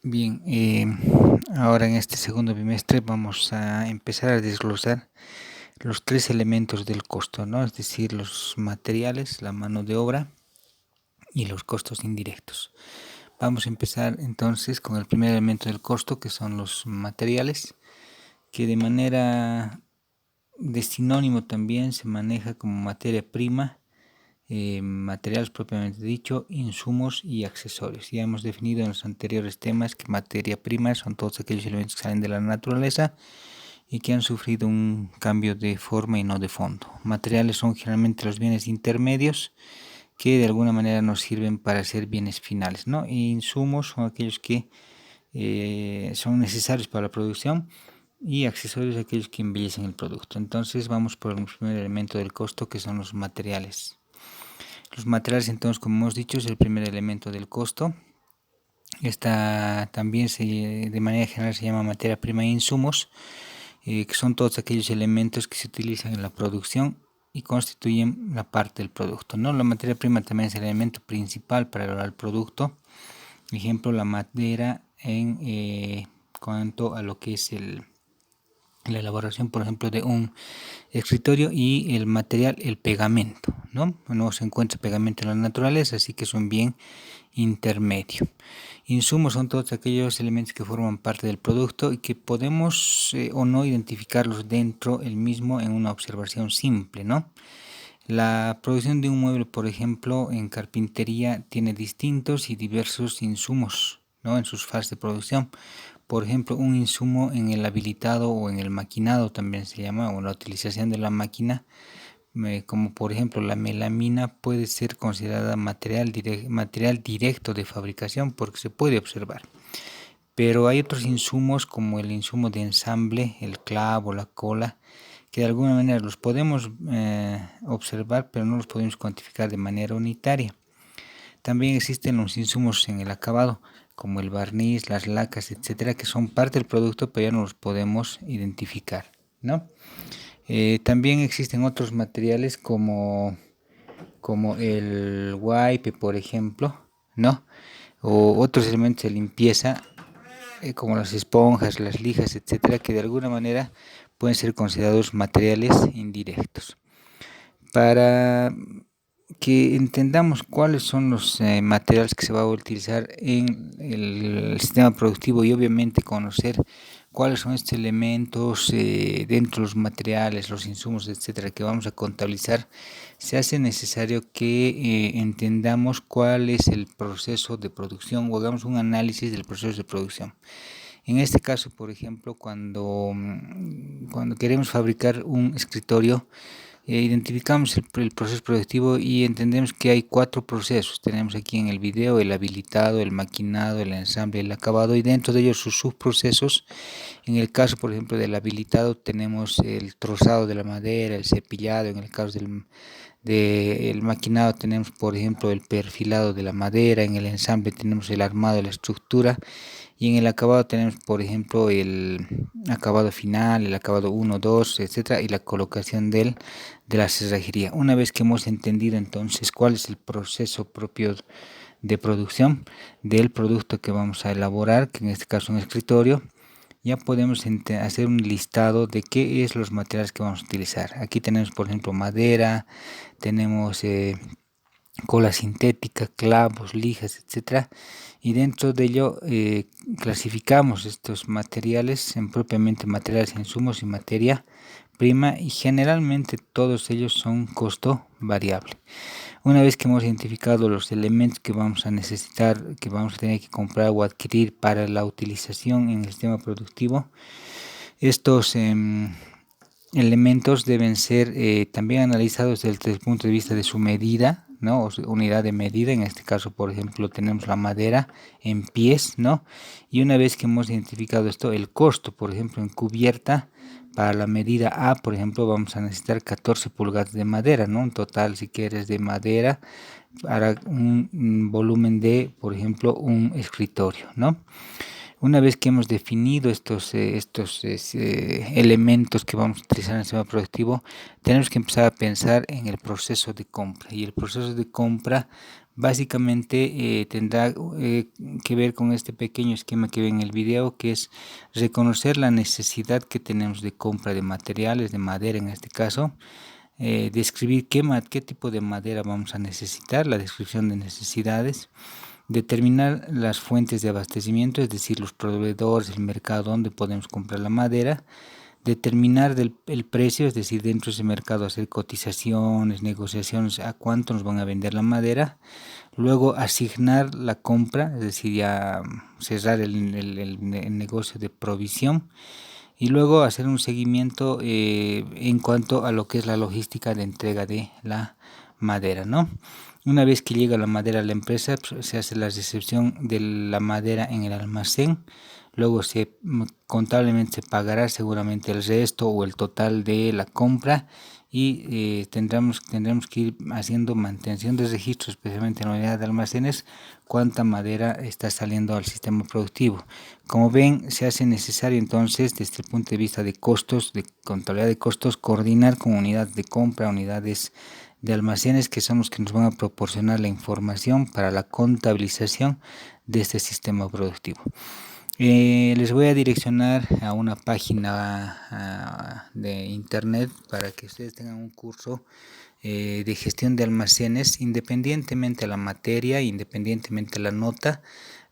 Bien, ahora en este segundo bimestre vamos a empezar a desglosar los tres elementos del costo, ¿no? Es decir, los materiales, la mano de obra y los costos indirectos. Vamos a empezar entonces con el primer elemento del costo, que son los materiales, que de manera de sinónimo también se maneja como materia prima, materiales propiamente dicho, insumos y accesorios. Ya hemos definido en los anteriores temas que materia prima son todos aquellos elementos que salen de la naturaleza y que han sufrido un cambio de forma y no de fondo. Materiales son generalmente los bienes intermedios que de alguna manera nos sirven para ser bienes finales, ¿no? Y insumos son aquellos que son necesarios para la producción, y accesorios aquellos que embellecen el producto. Entonces vamos por el primer elemento del costo, que son los materiales. Los materiales, entonces, como hemos dicho, es el primer elemento del costo. Esta también de manera general se llama materia prima e insumos, que son todos aquellos elementos que se utilizan en la producción y constituyen la parte del producto, ¿no? La materia prima también es el elemento principal para elaborar el producto. Ejemplo, la madera en cuanto a lo que es la elaboración, por ejemplo, de un escritorio, y el material, el pegamento, ¿no? No se encuentra pegamento en la naturaleza, así que es un bien intermedio. Insumos son todos aquellos elementos que forman parte del producto y que podemos o no identificarlos dentro el mismo en una observación simple, ¿no? La producción de un mueble, por ejemplo, en carpintería tiene distintos y diversos insumos, ¿no? En sus fases de producción. Por ejemplo, un insumo en el habilitado o en el maquinado también se llama, o la utilización de la máquina, como por ejemplo la melamina, puede ser considerada material directo de fabricación porque se puede observar. Pero hay otros insumos como el insumo de ensamble, el clavo, la cola, que de alguna manera los podemos observar, pero no los podemos cuantificar de manera unitaria. También existen los insumos en el acabado, como el barniz, las lacas, etcétera, que son parte del producto, pero ya no los podemos identificar, ¿no? También existen otros materiales como el wipe, por ejemplo, ¿no? O otros elementos de limpieza, como las esponjas, las lijas, etcétera, que de alguna manera pueden ser considerados materiales indirectos. Para que entendamos cuáles son los materiales que se va a utilizar en el sistema productivo, y obviamente conocer cuáles son estos elementos dentro de los materiales, los insumos, etcétera, que vamos a contabilizar, se hace necesario que entendamos cuál es el proceso de producción o hagamos un análisis del proceso de producción. En este caso, por ejemplo, cuando queremos fabricar un escritorio, identificamos el proceso productivo y entendemos que hay 4 procesos. Tenemos aquí en el video el habilitado, el maquinado, el ensamble, el acabado, y dentro de ellos sus subprocesos. En el caso, por ejemplo, del habilitado, tenemos el trozado de la madera, el cepillado. En el caso del maquinado tenemos, por ejemplo, el perfilado de la madera. En el ensamble tenemos el armado de la estructura, y en el acabado tenemos, por ejemplo, el acabado final, el acabado 1, 2, etcétera, y la colocación de la cerrajería. Una vez que hemos entendido entonces cuál es el proceso propio de producción del producto que vamos a elaborar, que en este caso es un escritorio, ya podemos hacer un listado de qué es los materiales que vamos a utilizar. Aquí tenemos, por ejemplo, madera, tenemos cola sintética, clavos, lijas, etcétera, y dentro de ello clasificamos estos materiales en propiamente materiales, insumos y materia prima, y generalmente todos ellos son costo variable. Una vez que hemos identificado los elementos que vamos a necesitar, que vamos a tener que comprar o adquirir para la utilización en el sistema productivo, estos elementos deben ser también analizados desde el punto de vista de su medida, ¿no? O unidad de medida. En este caso, por ejemplo, tenemos la madera en pies, ¿no? Y una vez que hemos identificado esto, el costo, por ejemplo, en cubierta, para la medida A, por ejemplo, vamos a necesitar 14 pulgadas de madera, ¿no? Un total, si quieres, de madera para un volumen de, por ejemplo, un escritorio, ¿no? Una vez que hemos definido estos elementos que vamos a utilizar en el sistema productivo, tenemos que empezar a pensar en el proceso de compra. Y el proceso de compra básicamente tendrá que ver con este pequeño esquema que ven en el video, que es reconocer la necesidad que tenemos de compra de materiales, de madera en este caso, describir qué tipo de madera vamos a necesitar, la descripción de necesidades, determinar las fuentes de abastecimiento, es decir, los proveedores, el mercado donde podemos comprar la madera, determinar el precio, es decir, dentro de ese mercado hacer cotizaciones, negociaciones a cuánto nos van a vender la madera, luego asignar la compra, es decir, ya cerrar el negocio de provisión y luego hacer un seguimiento en cuanto a lo que es la logística de entrega de la madera, ¿no? Una vez que llega la madera a la empresa, pues, se hace la recepción de la madera en el almacén. Luego contablemente se pagará seguramente el resto o el total de la compra y tendremos que ir haciendo mantención de registro, especialmente en la unidad de almacenes, cuánta madera está saliendo al sistema productivo. Como ven, se hace necesario entonces, desde el punto de vista de costos, de contabilidad de costos, coordinar con unidades de compra, unidades de almacenes, que son los que nos van a proporcionar la información para la contabilización de este sistema productivo. Les voy a direccionar a una página de internet para que ustedes tengan un curso de gestión de almacenes, independientemente de la materia, independientemente de la nota.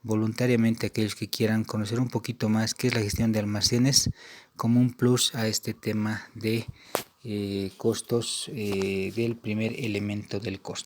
Voluntariamente, aquellos que quieran conocer un poquito más qué es la gestión de almacenes como un plus a este tema de costos del primer elemento del costo.